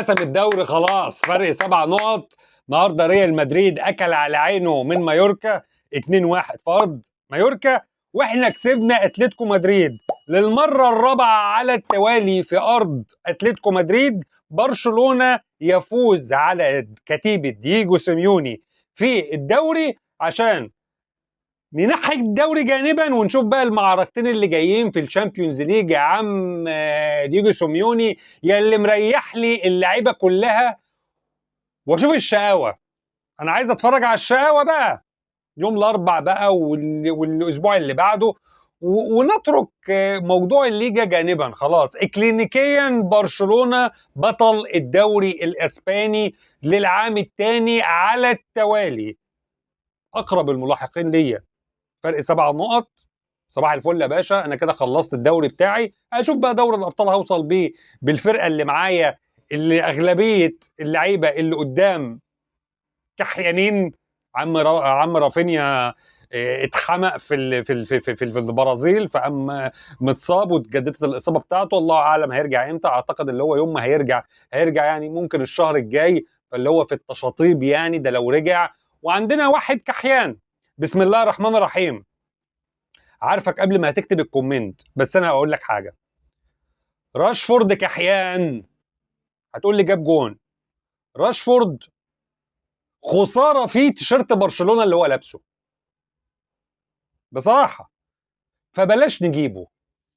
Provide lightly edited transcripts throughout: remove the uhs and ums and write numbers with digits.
حسم الدوري خلاص، فرق 7 نقط. النهارده ريال مدريد اكل على عينه من مايوركا 2-1 في ارض مايوركا، واحنا كسبنا اتلتيكو مدريد للمره الرابعه على التوالي في ارض اتلتيكو مدريد. برشلونه يفوز على كتيبه دييجو سيميوني في الدوري عشان ننحي الدوري جانبا ونشوف بقى المعركتين اللي جايين في الشامبيونز ليج. يا عم دييجو سيميوني يا اللي مريح لي اللعيبه كلها واشوف الشقاوه. انا عايز اتفرج على الشقاوه بقى يوم الاربع بقى والاسبوع اللي بعده، ونترك موضوع الليجا جانبا. خلاص اكلينيكيا برشلونه بطل الدوري الاسباني للعام الثاني على التوالي. اقرب الملاحقين ليا فرق 7 نقط. صباح الفل يا باشا، انا كده خلصت الدوري بتاعي. اشوف بقى دوري الابطال هوصل بيه بالفرقه اللي معايا، اللي اغلبيه اللعيبه اللي قدام كحيانين. عم رافينيا اتحمق في البرازيل، فقام متصاب واتجددت الاصابه بتاعته. الله اعلم هيرجع امتى. اعتقد اللي هو يوم ما هيرجع يعني ممكن الشهر الجاي، فاللي هو في التشاطيب يعني ده لو رجع. وعندنا واحد كحيان. بسم الله الرحمن الرحيم. عارفك قبل ما هتكتب الكومنت، بس انا هقول لك حاجه. راشفورد كحيان. هتقول لي جاب جون. راشفورد خساره فيه تيشيرت برشلونه اللي هو لابسه بصراحه، فبلاش نجيبه.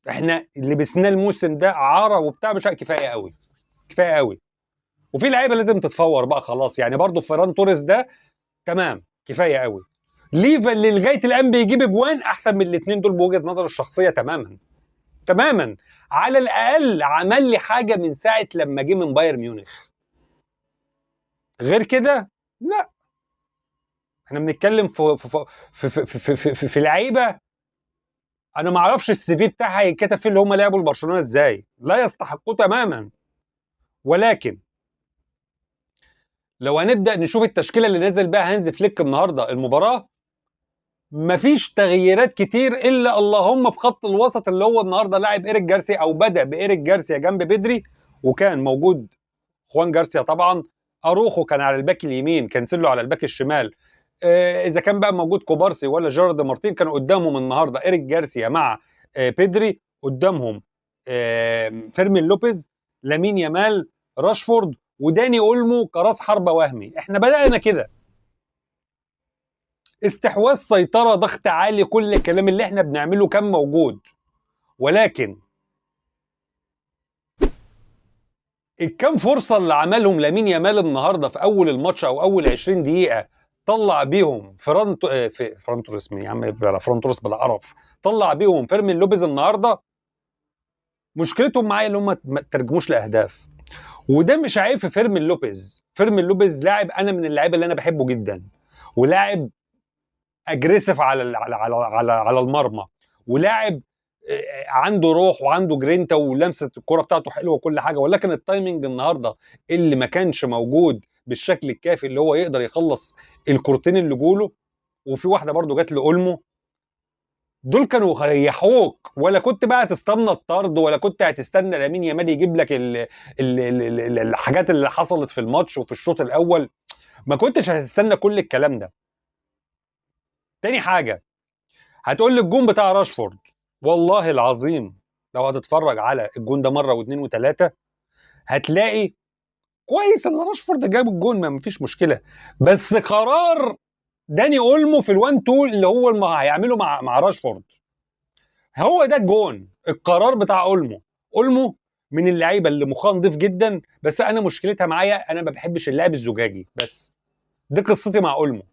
احنا اللي لبسناه الموسم ده عاره وبتاع، مش كفايه قوي، كفايه قوي. وفي لعيبه لازم تتفور بقى خلاص يعني. برضو فيران توريس ده تمام، كفايه قوي. ليفا اللي لغايه الان بيجيب اجوان احسن من الاثنين دول بوجهه نظر الشخصيه تماما تماما. على الاقل عمل لي حاجه من ساعه لما جه من بايرن ميونخ. غير كده لا. احنا بنتكلم في لعيبه انا ما اعرفش السي في بتاعها يتكتب فيه اللي هم لعبوا لبرشلونه ازاي، لا يستحقوه تماما. ولكن لو هنبدا نشوف التشكيله اللي نزل بها هانز فليك النهارده المباراه، مفيش تغييرات كتير الا اللهم في خط الوسط اللي هو النهارده لاعب ايريك جارسيا، او بدا بايريك جارسيا جنب بدري، وكان موجود خوان جارسيا طبعا. اروخو كان على الباك اليمين، كانسيلو على الباك الشمال. اذا كان بقى موجود كوبارسي ولا جيرارد مارتين، كانوا قدامهم النهارده ايريك جارسيا مع بيدري، قدامهم فيرمين لوبيز، لامين يامال، راشفورد، وداني اولمو كراس حربة وهمي. احنا بدأنا كده استحواذ، سيطرة، ضغط عالي، كل الكلام اللي احنا بنعمله كان موجود. ولكن الكام فرصة اللي عملهم لامين يامال النهارده في اول الماتش او اول 20 دقيقة، طلع بيهم فرانتوريس يا عم بلا فرانتوريس بلا قرف، طلع بيهم فيرمين لوبيز النهارده. مشكلتهم معايا اللي هم ما ترجموش لاهداف. وده مش عيب في فيرمين لوبيز. فيرمين لوبيز لاعب انا من اللعيبه اللي انا بحبه جدا، ولاعب اجريسيف على المرمى، ولاعب عنده روح وعنده جرينتا ولمسه الكره بتاعته حلوه وكل حاجه. ولكن التايمنج النهارده اللي ما كانش موجود بالشكل الكافي اللي هو يقدر يخلص الكورتين اللي جوله. وفي واحده برضو جت لاولمو، دول كانوا هيريحوك. ولا كنت بقى تستنى الطرد، ولا كنت هتستنى لامين يامال يجيب لك الحاجات اللي حصلت في الماتش وفي الشوط الاول. ما كنتش هتستنى كل الكلام ده. تاني حاجه، هتقول لي الجون بتاع راشفورد. والله العظيم لو هتتفرج على الجون ده مره واثنين وثلاثه هتلاقي كويس ان راشفورد جاب الجون، ما فيش مشكله. بس قرار داني اولمو في الوان تول اللي هو هيعمله مع راشفورد، هو ده الجون. القرار بتاع اولمو من اللعيبه اللي مخها نضيف جدا، بس انا مشكلتها معايا انا ما بحبش اللاعب الزجاجي. بس دي قصتي مع اولمو.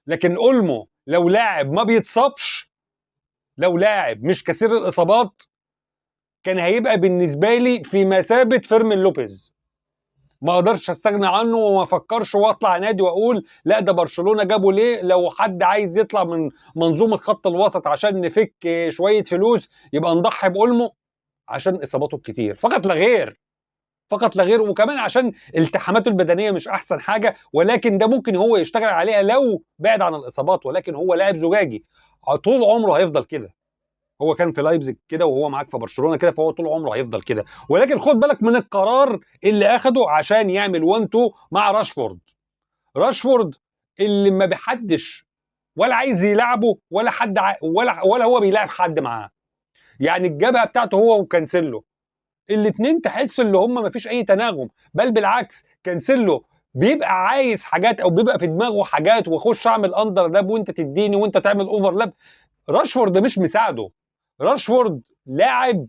لكن اولمو لو لاعب ما بيتصابش، لو لاعب مش كثير الاصابات، كان هيبقى بالنسبه لي في مثابه فيرمين لوبيز. ما اقدرش استغنى عنه وما افكرش واطلع نادي واقول لا ده برشلونه جابه ليه. لو حد عايز يطلع من منظومه خط الوسط عشان نفك شويه فلوس يبقى نضحي باولمو عشان اصاباته الكتير، فقط لا غير، فقط لا غير. وكمان عشان التحاماته البدنيه مش احسن حاجه، ولكن ده ممكن هو يشتغل عليها لو بعد عن الاصابات. ولكن هو لاعب زجاجي طول عمره هيفضل كده. هو كان في لايبزيج كده وهو معاك في برشلونه كده، فهو طول عمره هيفضل كده. ولكن خد بالك من القرار اللي اخده عشان يعمل 1 2 مع راشفورد. راشفورد اللي ما بيحدش ولا عايز يلعبه ولا حد ولا هو بيلاعب حد معاه. يعني الجبهه بتاعته هو وكانسيلو الاثنين تحس اللي هم ما فيش اي تناغم، بل بالعكس كانسيلو بيبقى عايز حاجات او بيبقى في دماغه حاجات، وخش اعمل اندر لاب وانت تديني وانت تعمل اوفرلاب. راشفورد مش مساعده. راشفورد لاعب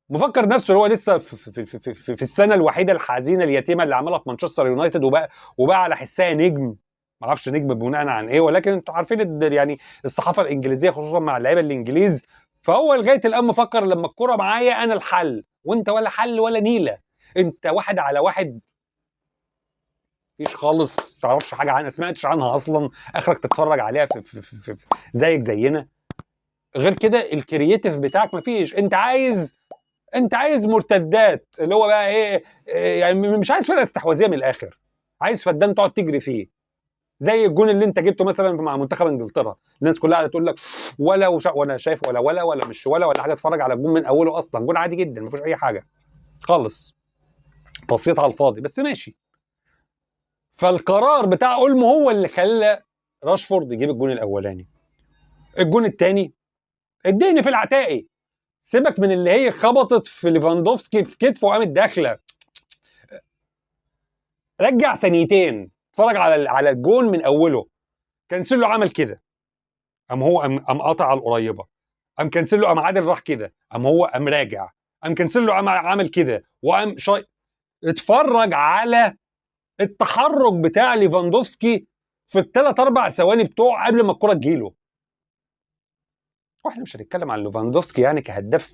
مفكر نفسه اللي هو لسه في السنه الوحيده الحزينه اليتيمه اللي عملها في مانشستر يونايتد، وبقى على حسها نجم. ما اعرفش نجم بناء عن ايه، ولكن انتوا عارفين يعني الصحافه الانجليزيه خصوصا مع اللعيبه الانجليز. فهو لغايه الان مفكر لما الكره معايا انا الحل، وانت ولا حل ولا نيله. انت واحد على واحد مفيش خالص، تعرفش حاجه عنها، سمعتش عنها اصلا، اخرك تتفرج عليها في زيك زينا. غير كده الكرييتيف بتاعك مفيش. انت عايز مرتدات اللي هو بقى ايه، يعني مش عايز فرقه استحواذيه من الاخر، عايز فدان تقعد تجري فيه. زي الجون اللي انت جبته مثلا مع منتخب انجلترا، الناس كلها قاعده تقول لك ولا شايف ولا مش ولا حاجه، اتفرج على الجون من اوله، اصلا جون عادي جدا ما فيهوش اي حاجه خالص، تصيط على الفاضي بس ماشي. فالقرار بتاع اولمو هو اللي خلى راشفورد يجيب الجون الاولاني. الجون الثاني اديني في العتاقي، سيبك من اللي هي خبطت في ليفاندوفسكي في كتفه وقامت داخله. رجع ثانيتين اتفرج على الجون من اوله. كانسيلو عمل كده، قام قاطع على القريبه، قام كانسيلو قام عادل راح كده، قام راجع، قام كانسيلو قام عامل كده وقام اتفرج على التحرك بتاع ليفاندوفسكي في الثلاث اربع ثواني بتوع قبل ما الكره تجيله. واحنا مش هنتكلم عن ليفاندوفسكي يعني كهداف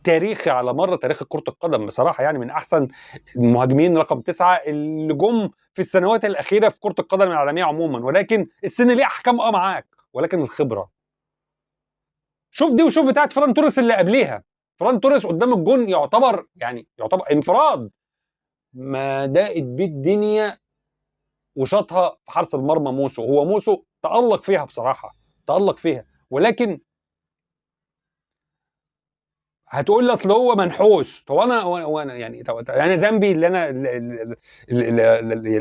تاريخي على مر تاريخ كرة القدم بصراحة، يعني من أحسن المهاجمين رقم 9 اللي جم في السنوات الأخيرة في كرة القدم العالمية عموما. ولكن السن ليه أحكام معاك، ولكن الخبرة شوف دي وشوف بتاعت فران توريس اللي قبليها. فران توريس قدام الجون يعتبر انفراد، ما دقت بيه الدنيا وشاطها في حارس المرمى موسو. هو موسو تألق فيها بصراحة، تألق فيها. ولكن هتقول لي اصل هو منحوس. طب وانا يعني انا ذنبي اللي انا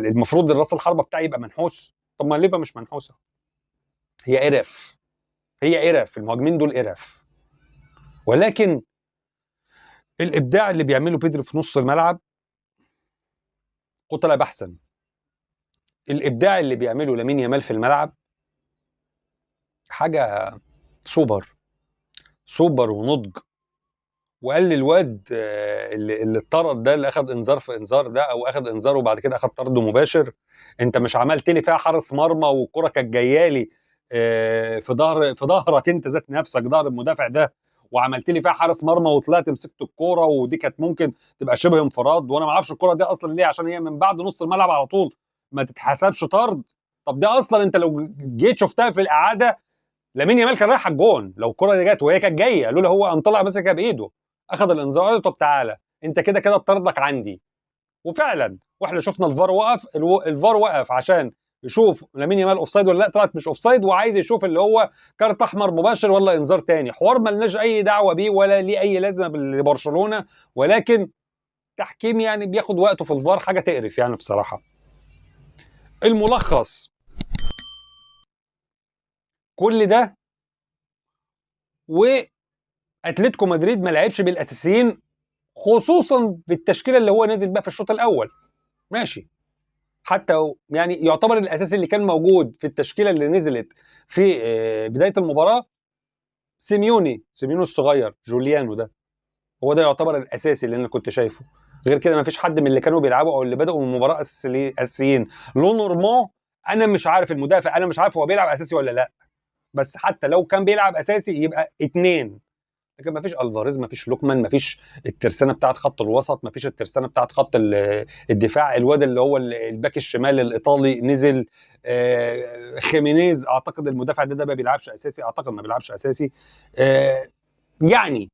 المفروض الراس الحربه بتاعي يبقى منحوس؟ طب ما ليفا مش منحوسه، هي قرف، هي قرف، المهاجمين دول قرف. ولكن الابداع اللي بيعمله بيدري في نص الملعب قتل بحثا. الابداع اللي بيعمله لامين يامال في الملعب حاجه سوبر ونضج. وقال لي الواد اللي اتطرد ده، اللي اخذ انذار في انذار ده، او اخذ انذار وبعد كده اخذ طرد مباشر، انت مش عملت لي فيها حارس مرمى والكره كانت جايه لي في ظهرك انت ذات نفسك، ظهر المدافع ده، وعملت لي فيها حارس مرمى وطلعت مسكت الكوره ودي كانت ممكن تبقى شبه انفراد، وانا ما اعرفش الكوره دي اصلا ليه، عشان هي من بعد نص الملعب على طول ما تتحسبش طرد. طب ده اصلا انت لو جيت شفتها في الاعاده لامين يامال كان رايح على الجون لو الكره دي جت، وهي كانت جايه لولا هو قام طلع مسكها بايده اخذ الانذار. طب تعالى انت كده كده طردك عندي. وفعلا واحنا شفنا الفار وقف، الفار وقف عشان يشوف لامين يامال اوفسايد ولا لا، طلعت مش اوفسايد، وعايز يشوف اللي هو كارت احمر مباشر ولا انذار تاني، حوار ملناش اي دعوه بيه ولا ليه اي لازمه لبرشلونه. ولكن تحكيم يعني بياخد وقته في الفار، حاجه تقرف يعني بصراحه. الملخص كل ده، واتلتيكو مدريد ما لعبش بالاساسيين خصوصا بالتشكيله اللي هو نازل بيها في الشوط الاول. ماشي، حتى يعني يعتبر الاساسي اللي كان موجود في التشكيله اللي نزلت في بدايه المباراه سيميوني الصغير جوليانو ده، هو ده يعتبر الاساسي اللي انا كنت شايفه. غير كده ما فيش حد من اللي كانوا بيلعبوا او اللي بداوا من المباراه اساسيين. لو نورمال انا مش عارف المدافع، انا مش عارف هو بيلعب اساسي ولا لا، بس حتى لو كان بيلعب اساسي يبقى اتنين. لكن ما فيش الفاريز، ما فيش لوكمان، ما فيش الترسانه بتاعت خط الوسط، ما فيش الترسانه بتاعت خط الدفاع. الواد اللي هو الباك الشمال الايطالي نزل، خيمينيز اعتقد المدافع ده ما بيلعبش اساسي، اعتقد ما بيلعبش اساسي. يعني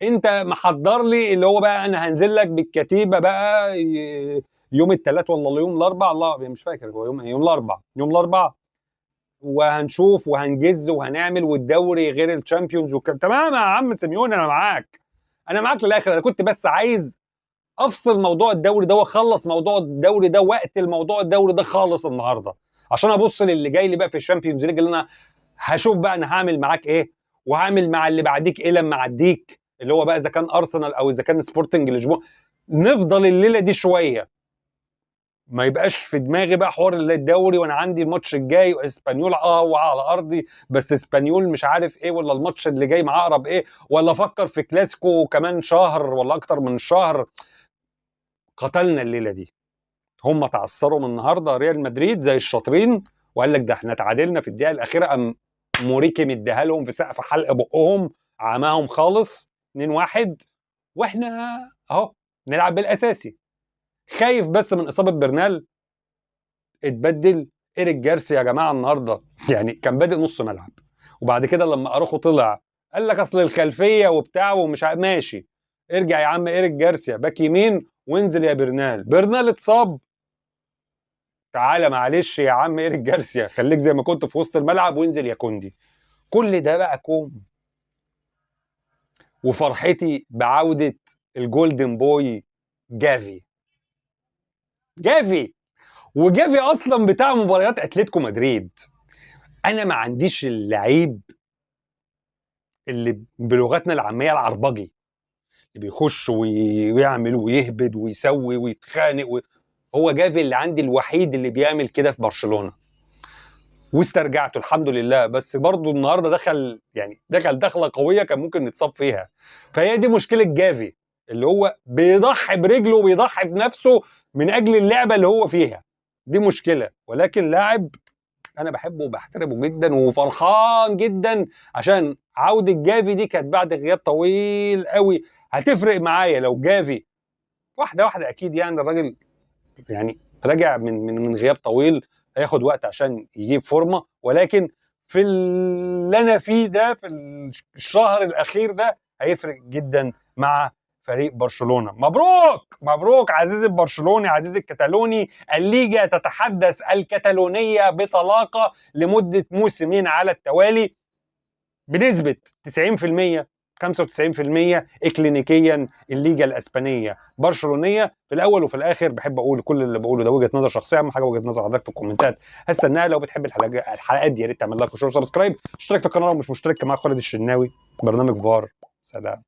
انت محضر لي اللي هو بقى انا هنزل لك بالكتيبه بقى يوم الثلاث ولا يوم الاربع، الله مش فاكر هو يوم الاربع، وهنشوف وهنجز وهنعمل، والدوري غير الشامبيونز تمام يا عم سيميوني، انا معاك للاخر. انا كنت بس عايز افصل موضوع الدوري ده واخلص موضوع الدوري ده وقت الموضوع الدوري ده خالص النهارده، عشان ابص للي جاي لي بقى في الشامبيونز ليج، اللي انا هشوف بقى انا هعمل معاك ايه وهعمل مع اللي بعديك ايه لما اعديك، اللي هو بقى اذا كان ارسنال او اذا كان سبورتنج لشبونه. نفضل الليله دي شويه، ما يبقاش في دماغي بقى حوار الدوري وانا عندي الماتش الجاي واسبانيول وعلى ارضي، بس اسبانيول مش عارف ايه، ولا الماتش اللي جاي مع اقرب ايه، ولا افكر في كلاسيكو كمان شهر ولا اكتر من شهر. قتلنا الليله دي. هم تعثروا من النهارده ريال مدريد زي الشاطرين، وقال لك ده احنا تعادلنا في الدقيقه الاخيره، قام موريكي مديها لهم في سقف حلق بقهم، عماهم خالص 2-1، واحنا اهو نلعب بالاساسي. خايف بس من اصابه برنال، اتبدل إيريك جارسيا يا جماعه النهارده، يعني كان بادئ نص ملعب، وبعد كده لما اروخو طلع قال لك اصل الخلفيه وبتاع ومش ماشي، ارجع يا عم إيريك جارسيا باك يمين وانزل يا برنال اتصاب، تعالى معلش يا عم إيريك جارسيا خليك زي ما كنت في وسط الملعب وانزل يا كوندي. كل ده بقى كوم. وفرحتي بعودة الجولدن بوي جافي. وجافي اصلا بتاع مباريات اتلتيكو مدريد. انا ما عنديش اللعيب اللي بلغتنا العاميه العربجي اللي بيخش ويعمل ويهبد ويسوي ويتخانق هو جافي اللي عندي الوحيد اللي بيعمل كده في برشلونه، واسترجعته الحمد لله. بس برضه النهارده دخل دخله قويه كان ممكن نتصاب فيها. فهي دي مشكله جافي، اللي هو بيضحي برجله وبيضحي بنفسه من اجل اللعبه اللي هو فيها. دي مشكله، ولكن لاعب انا بحبه وبحترمه جدا وفرحان جدا عشان عوده جافي دي كانت بعد غياب طويل قوي. هتفرق معايا لو جافي واحده واحده اكيد، يعني الراجل يعني راجع من غياب طويل، هياخد وقت عشان يجيب فورمه، ولكن في اللي انا فيه ده في الشهر الاخير ده هيفرق جدا مع فريق برشلونه. مبروك عزيزي البرشلوني، عزيزي الكتالوني. الليجا تتحدث الكتالونيه بطلاقه لمده موسمين على التوالي بنسبه 90%، 95% اكلينيكيا. الليجا الاسبانيه برشلونيه. في الاول وفي الاخر بحب اقول كل اللي بقوله ده وجهه نظر شخصيه، اهم حاجه وجهه نظر حضرتك في الكومنتات هستناها. لو بتحب الحلقات دي يا ريت تعمل لايك وشير وسبسكرايب، اشترك في القناه لو مش مشترك. معاك خالد الشناوي، برنامج فار. سلام.